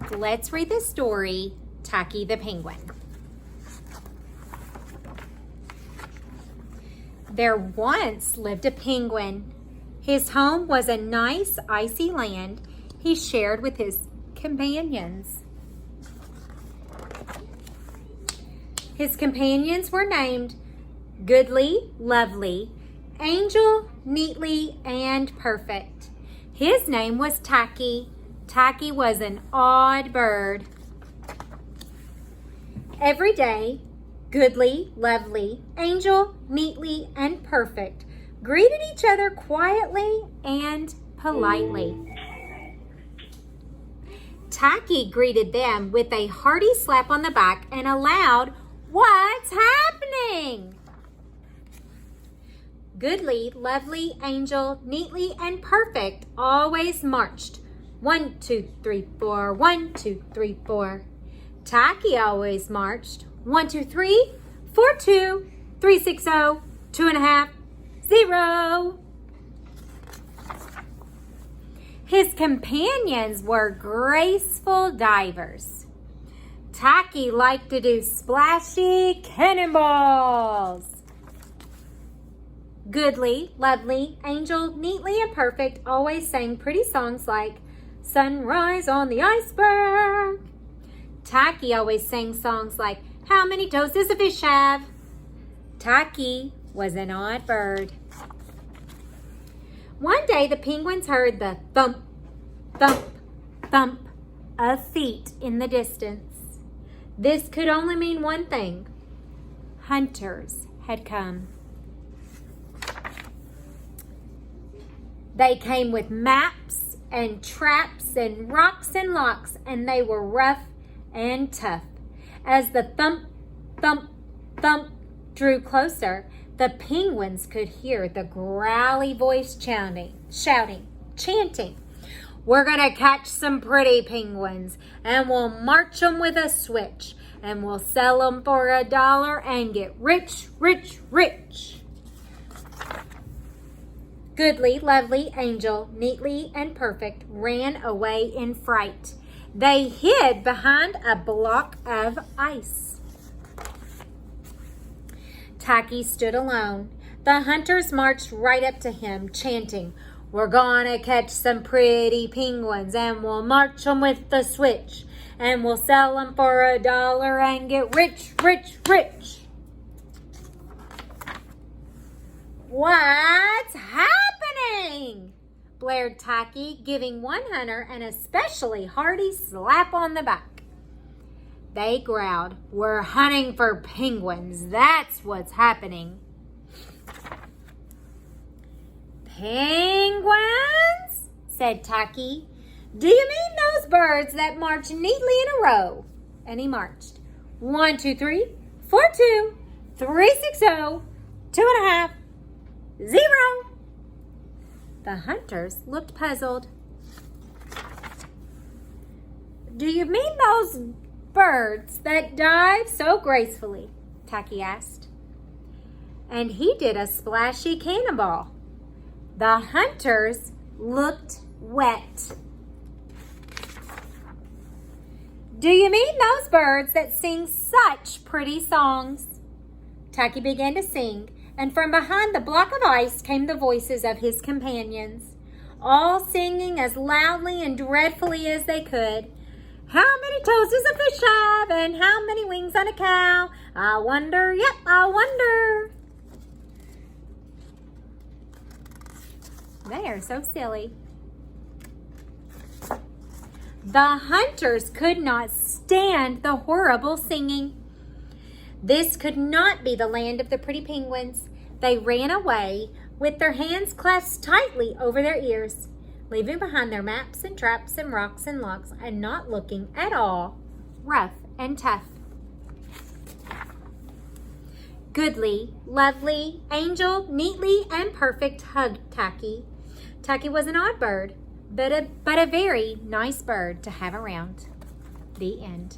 Let's read the story, Tacky the Penguin. There once lived a penguin. His home was a nice icy land he shared with his companions. His companions were named Goodly, Lovely, Angel, Neatly, and Perfect. His name was Tacky. Tacky was an odd bird. Every day, Goodly, Lovely, Angel, Neatly, and Perfect greeted each other quietly and politely. Tacky greeted them with a hearty slap on the back and a loud, "What's happening?" Goodly, Lovely, Angel, Neatly, and Perfect always marched. 1, 2, 3, 4, 1, 2, 3, 4. Tacky always marched. 1, 2, 3, 4, 2, 3, 6, 0, 2 and a half, 0. His companions were graceful divers. Tacky liked to do splashy cannonballs. Goodly, Lovely, Angel, Neatly, and Perfect always sang pretty songs like Sunrise on the Iceberg. Tacky always sang songs like How many toes does a fish have? Tacky was an odd bird. One day the penguins heard the thump, thump, thump of feet in the distance. This could only mean one thing. Hunters had come. They came with maps and traps and rocks and locks, and they were rough and tough. As the thump, thump, thump drew closer, the penguins could hear the growly voice chanting, "We're gonna catch some pretty penguins, and we'll march them with a switch, and we'll sell them for $1 and get rich, rich, rich." Goodly, Lovely, Angel, Neatly, and Perfect ran away in fright. They hid behind a block of ice. Tacky stood alone. The hunters marched right up to him, chanting, "We're gonna catch some pretty penguins, and we'll march them with the switch, and we'll sell them for $1 and get rich, rich, rich." "What's happening?" blared Tacky, giving one hunter an especially hearty slap on the back. They growled, "We're hunting for penguins. That's what's happening." "Penguins?" said Tacky. "Do you mean those birds that march neatly in a row?" And he marched. 1, 2, 3, 4, 2, 3, 6, 0, 2 and a half, 0. The hunters looked puzzled. "Do you mean those birds that dive so gracefully?" Tacky asked. And he did a splashy cannonball. The hunters looked wet. "Do you mean those birds that sing such pretty songs?" Tacky began to sing, and from behind the block of ice came the voices of his companions, all singing as loudly and dreadfully as they could. "How many toes does a fish have, and how many wings on a cow? I wonder, yep, I wonder." They are so silly. The hunters could not stand the horrible singing. This could not be the land of the pretty penguins. They ran away with their hands clasped tightly over their ears, leaving behind their maps and traps and rocks and locks, and not looking at all rough and tough. Goodly, Lovely, Angel, Neatly, and Perfect hugged Tacky. Tacky was an odd bird, but a very nice bird to have around. The end.